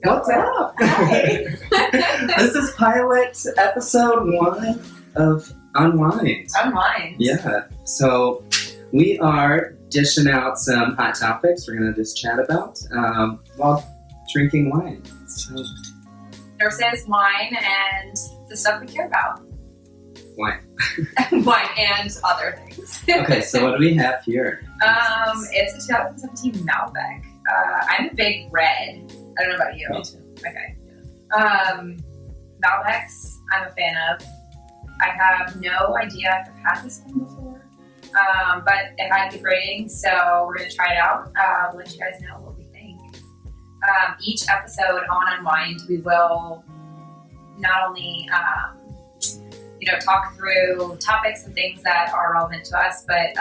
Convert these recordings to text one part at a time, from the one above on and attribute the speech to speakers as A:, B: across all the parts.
A: What's up?
B: Hi.
A: This is pilot episode 1 of Unwined.
B: Unwined.
A: Yeah. So we are dishing out some hot topics we're going to just chat about while drinking wine. So,
B: Nurses, wine, and the stuff we care about.
A: wine.
B: Wine and other things.
A: Okay, so what do we have here?
B: It's a 2017 Malbec. I'm a big red. I don't know about you.
A: Me too.
B: Okay. Malbecs, I'm a fan of. I have no idea if I've had this one before, but it had good ratings, so we're going to try it out. We'll let you guys know what we think. Each episode on Unwind, we will not only talk through topics and things that are relevant to us, but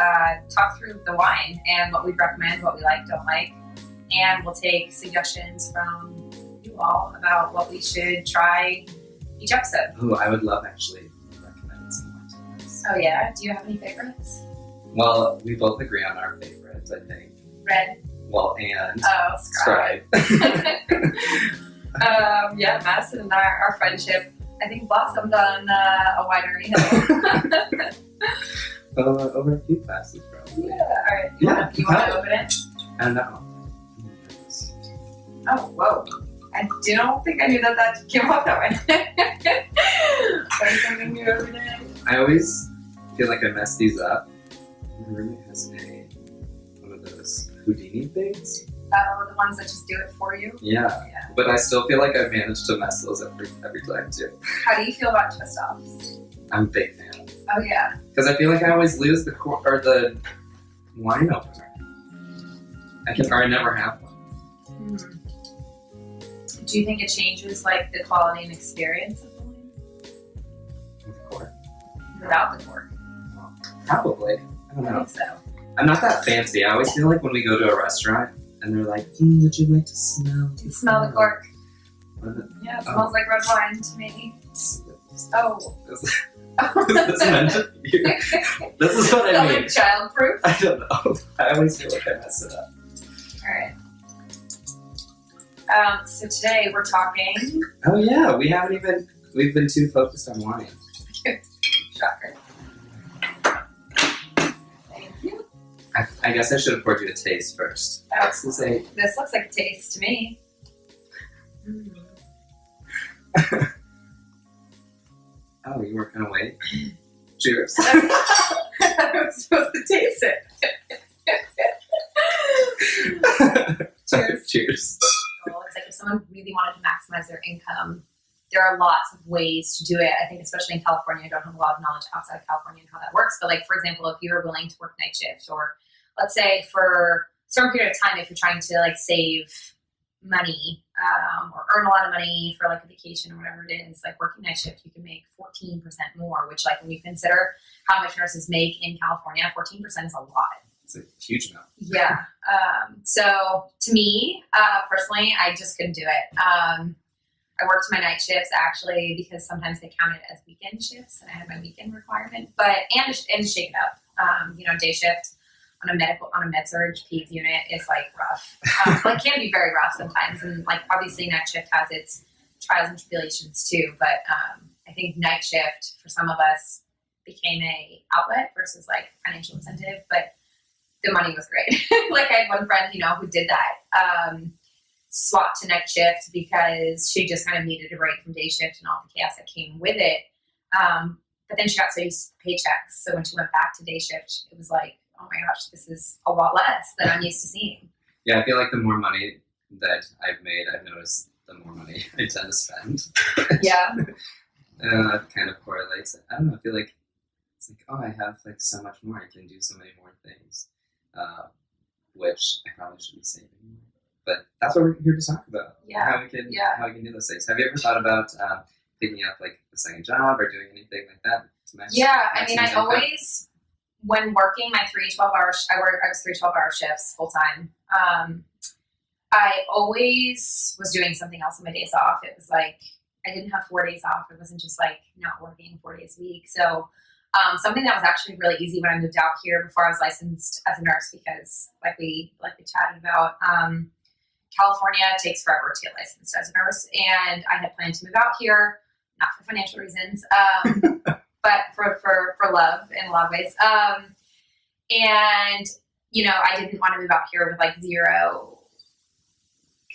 B: talk through the wine and what we recommend, what we like, don't like. And we'll take suggestions from you all about what we should try each episode.
A: Oh, I would love actually recommending some wine to us.
B: Oh yeah? Do you have any favorites?
A: Well, we both agree on our favorites, I think.
B: Red.
A: Well, and
B: Scribe. Yeah, Madison and our friendship, I think, blossomed on a winery hill.
A: Over a few classes, probably.
B: Yeah, all right.
A: Yeah.
B: You want to open it?
A: I don't know.
B: Oh, whoa. I don't think I knew that came off that way. Learn something new every day.
A: I always feel like I mess these up. My roommate has one of those Houdini things.
B: Oh, the ones that just do it for you?
A: Yeah. But I still feel like I've managed to mess those up every time, too.
B: How do you feel about twist-offs?
A: I'm a big fan.
B: Oh, yeah.
A: Because I feel like I always lose the wine opener. I never have one.
B: Do you think it changes, like, the quality and experience of the wine?
A: With the cork?
B: Without the cork?
A: Well, probably. I don't
B: I
A: know.
B: think so.
A: I'm not that fancy. I always feel like when we go to a restaurant and they're like, would you like to smell the
B: Smell the cork. Yeah, it
A: Oh.
B: smells like red wine to me. Oh.
A: Is this meant to be? This is what I mean.
B: Childproof?
A: I don't know. I always feel like I mess it up.
B: Alright. So today we're talking...
A: Oh yeah, we've been too focused on wine.
B: Shocker. Thank you.
A: I guess I should have poured you a taste first.
B: Oh,
A: Say,
B: this looks like a taste to me.
A: oh, you weren't gonna wait? Cheers.
B: I was supposed to taste it. Cheers.
A: Cheers.
B: Well, it's like if someone really wanted to maximize their income, there are lots of ways to do it. I think especially in California, I don't have a lot of knowledge outside of California and how that works. But like, for example, if you're willing to work night shift, or let's say for a certain period of time, if you're trying to like save money or earn a lot of money for like a vacation or whatever it is, like working night shift, you can make 14% more, which like when you consider how much nurses make in California, 14% is a lot.
A: It's a huge amount.
B: Yeah. So to me, personally, I just couldn't do it. I worked my night shifts actually because sometimes they count it as weekend shifts, and I had my weekend requirement. But and to shake it up, day shift on a med surg peds unit is like rough. Like can be very rough sometimes, and like obviously night shift has its trials and tribulations too. But I think night shift for some of us became a outlet versus like financial incentive, but the money was great. Like I had one friend, who did that, swapped to night shift because she just kind of needed a break from day shift and all the chaos that came with it. But then she got so used to paychecks. So when she went back to day shift, it was like, oh my gosh, this is a lot less than I'm used to seeing.
A: Yeah, I feel like the more money that I've made, I've noticed the more money I tend to spend.
B: Yeah.
A: That kind of correlates. I don't know, I feel like it's like, oh, I have like so much more. I can do so many more things. Which I probably should be saving. But that's what we're here to talk about.
B: Yeah.
A: How we can do those things. Have you ever thought about picking up like a second job or doing anything like that?
B: I mean, I always, when working my 3 12-hour, I was 3 12-hour shifts full time. I always was doing something else on my days off. It was like, I didn't have 4 days off. It wasn't just like not working 4 days a week. So something that was actually really easy when I moved out here before I was licensed as a nurse, because like we chatted about, California takes forever to get licensed as a nurse, and I had planned to move out here, not for financial reasons, but for love in a lot of ways. And, you know, I didn't want to move out here with like zero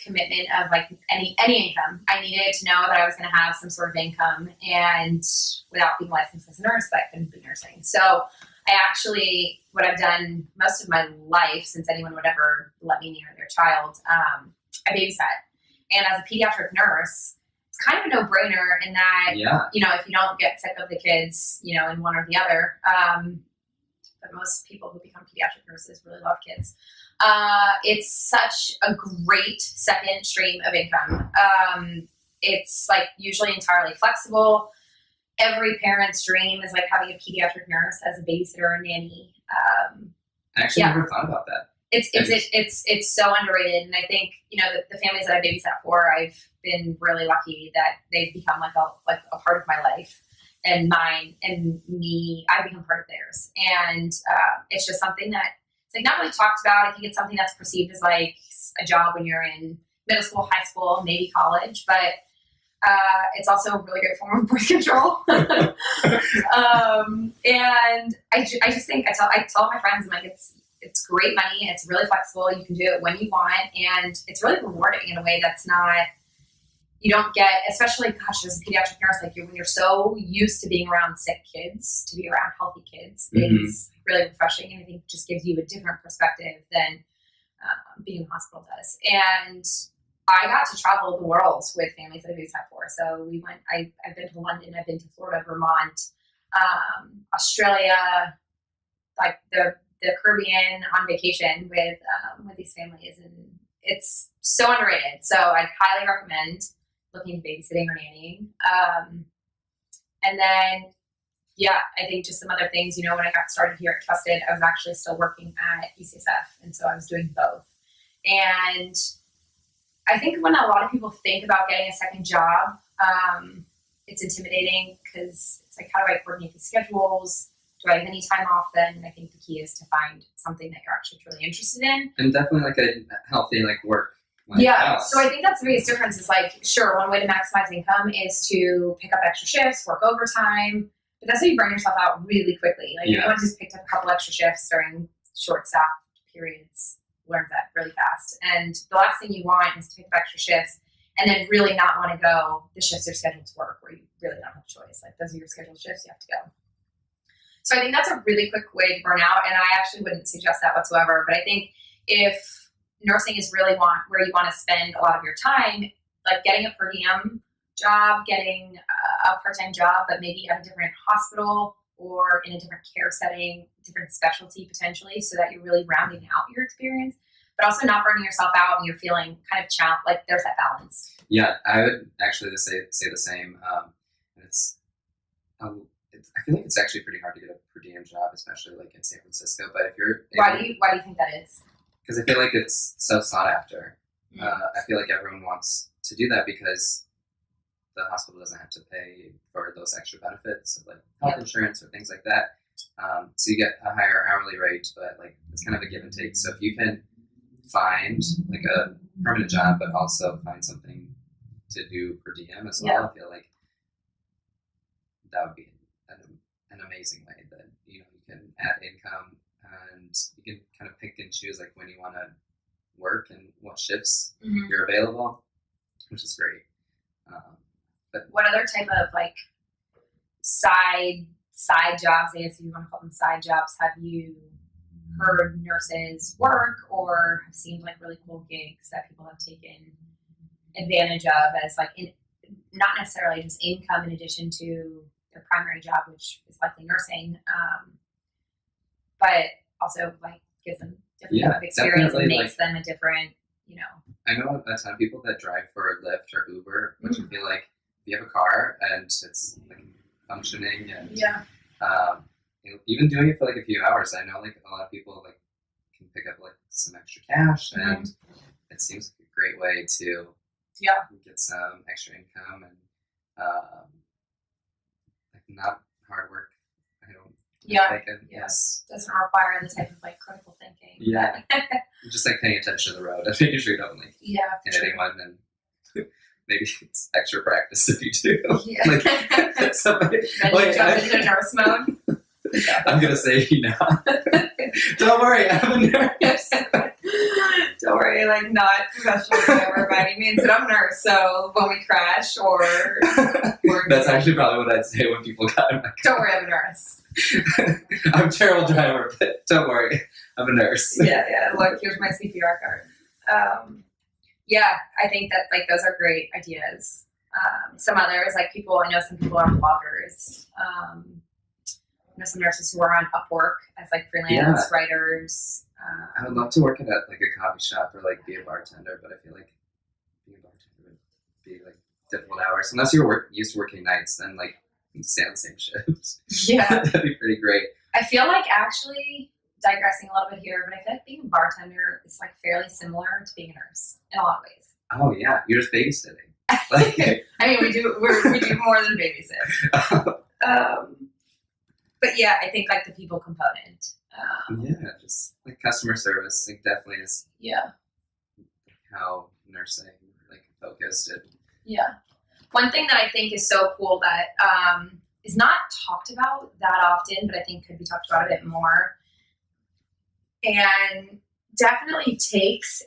B: commitment of like any income. I needed to know that I was going to have some sort of income, and without being licensed as a nurse, that couldn't be nursing. So I actually, what I've done most of my life since anyone would ever let me near their child, I babysat. And as a pediatric nurse, it's kind of a no-brainer in that, you know, if you don't get sick of the kids, you know, in one or the other, but most people who become pediatric nurses really love kids. It's such a great second stream of income. It's like usually entirely flexible. Every parent's dream is like having a pediatric nurse as a babysitter or nanny.
A: I actually never thought about that.
B: It's so underrated, and I think, you know, the families that I babysat for, I've been really lucky that they've become like a part of my life, and mine and me. I've become part of theirs, and it's just something that it's like not really talked about. I think it's something that's perceived as like a job when you're in middle school, high school, maybe college, but it's also a really great form of birth control. And I just think I tell my friends, I'm like, it's great money. It's really flexible. You can do it when you want, and it's really rewarding in a way that's not, you don't get, especially, gosh, as a pediatric nurse, like when you're so used to being around sick kids, to be around healthy kids is really refreshing, and I think just gives you a different perspective than being in the hospital does. And I got to travel the world with families that I babysat for. So we went, I've been to London, I've been to Florida, Vermont, Australia, like the Caribbean on vacation with these families, and it's so underrated. So I'd highly recommend looking at babysitting or nannying. And then, yeah, I think just some other things, you know, when I got started here at Trusted, I was actually still working at UCSF. And so I was doing both. And I think when a lot of people think about getting a second job, it's intimidating because it's like, how do I coordinate the schedules? Do I have any time off then? And I think the key is to find something that you're actually truly interested in.
A: And definitely like a healthy like work.
B: Balance. So I think that's the biggest difference is like, sure, one way to maximize income is to pick up extra shifts, work overtime, but that's how you burn yourself out really quickly. Like anyone who's picked up a couple extra shifts during short staff periods learns that really fast. And the last thing you want is to pick up extra shifts and then really not want to go. The shifts are scheduled to work where you really don't have a choice. Like those are your scheduled shifts, you have to go. So I think that's a really quick way to burn out, and I actually wouldn't suggest that whatsoever. But I think if nursing is really where you want to spend a lot of your time, like getting a per diem job, getting a part-time job, but maybe at a different hospital or in a different care setting, different specialty potentially, so that you're really rounding out your experience, but also not burning yourself out and you're feeling kind of challenged. Like there's that balance. Yeah,
A: I would actually say the same. I feel like it's actually pretty hard to get a per diem job, especially like in San Francisco. But if you're
B: why do you think that is?
A: Because I feel like it's so sought after. I feel like everyone wants to do that because the hospital doesn't have to pay for those extra benefits of like health insurance or things like that. So you get a higher hourly rate, but like it's kind of a give and take. So if you can find like a permanent job, but also find something to do per diem as well, I feel like that would be an amazing way that, you know, you can add income and you can kind of pick and choose like when you want to work and what shifts you're available, which is great. But
B: what other type of like side jobs, I guess if you want to call them side jobs, have you heard nurses work or have seemed like really cool gigs that people have taken advantage of as like not necessarily just income in addition to their primary job, which is likely nursing, but also like gives them different type of experience and makes them a different, you know.
A: I know a ton of people that drive for Lyft or Uber, which I feel like if you have a car and it's like functioning and you know, even doing it for like a few hours, I know like a lot of people like can pick up like some extra cash and it seems like a great way to get some extra income and like not hard work. I don't think it,
B: doesn't require the type of like critical thinking.
A: just like paying attention to the road and making sure you don't like hit anyone, and maybe it's extra practice if you do.
B: Yeah.
A: Like somebody,
B: then you jump into nurse mode.
A: I'm gonna save you now. Don't worry, I'm a nurse.
B: Don't worry, like not professional driver by any means, but I'm a nurse, so when we crash or
A: that's actually probably what I'd say when people got in my car.
B: Don't worry, I'm a nurse.
A: I'm a terrible driver, but don't worry, I'm a nurse.
B: Yeah. Look, here's my CPR card. Yeah, I think that like those are great ideas. Some others, like I know some people are bloggers. I know some nurses who are on Upwork as like freelance writers.
A: I would love to work at like a coffee shop or like be a bartender, but I feel like being a bartender would be like difficult hours. Unless you're used to working nights, then like you can stay on the same shift.
B: Yeah.
A: That'd be pretty great.
B: I feel like actually digressing a little bit here, but I feel like being a bartender is like fairly similar to being a nurse in a lot of ways.
A: Oh yeah, you're just babysitting. Like,
B: I mean, we do more than babysit. But yeah, I think like the people component.
A: Just like customer service, like definitely is.
B: Yeah.
A: How nursing like focused it.
B: Yeah. One thing that I think is so cool that is not talked about that often, but I think could be talked about a bit more, and definitely takes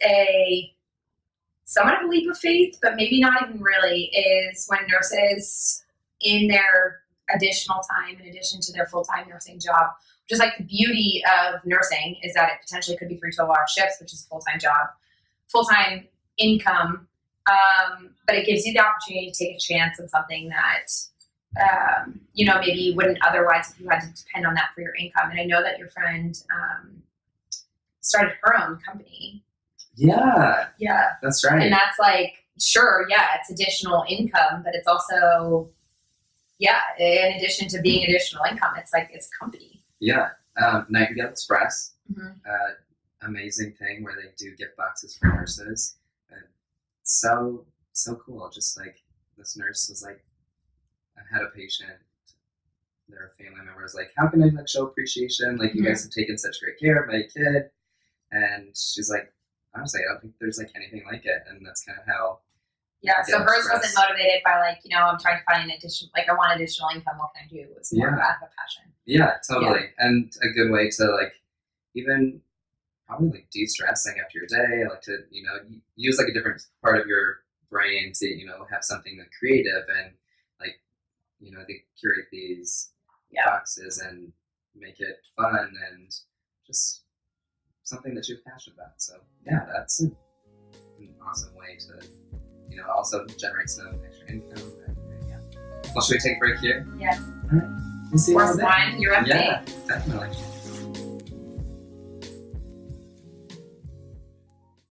B: somewhat of a leap of faith, but maybe not even really, is when nurses in their additional time, in addition to their full-time nursing job, which is like the beauty of nursing is that it potentially could be 3 12-hour shifts, which is a full-time job, full-time income, but it gives you the opportunity to take a chance on something that, maybe you wouldn't otherwise if you had to depend on that for your income. And I know that your friend started her own company.
A: Yeah.
B: Yeah.
A: That's right.
B: And that's like, sure, yeah, it's additional income, but it's also, in addition to being additional income, it's like it's a company.
A: Yeah. Nightingale Express, amazing thing where they do gift boxes for nurses. So cool. Just like this nurse was like, I had a patient, their family member was like, how can I like show appreciation? Like you guys have taken such great care of my kid. And she's like, honestly, I don't think there's like anything like it. And that's kind of how.
B: Yeah. So hers wasn't motivated by like, I'm trying to find an additional, like I want additional income. What can I do? It was more out of a passion.
A: Yeah, totally. Yeah. And a good way to like, even probably like de-stressing after your day, like to, use like a different part of your brain to, have something like creative and like, they curate these boxes and make it fun and just something that you're passionate about. So yeah, that's an awesome way to, also generate some extra income. Well, should we take a break here?
B: Yes.
A: All right. We'll see you
B: Wine, you're up.
A: Yeah, definitely.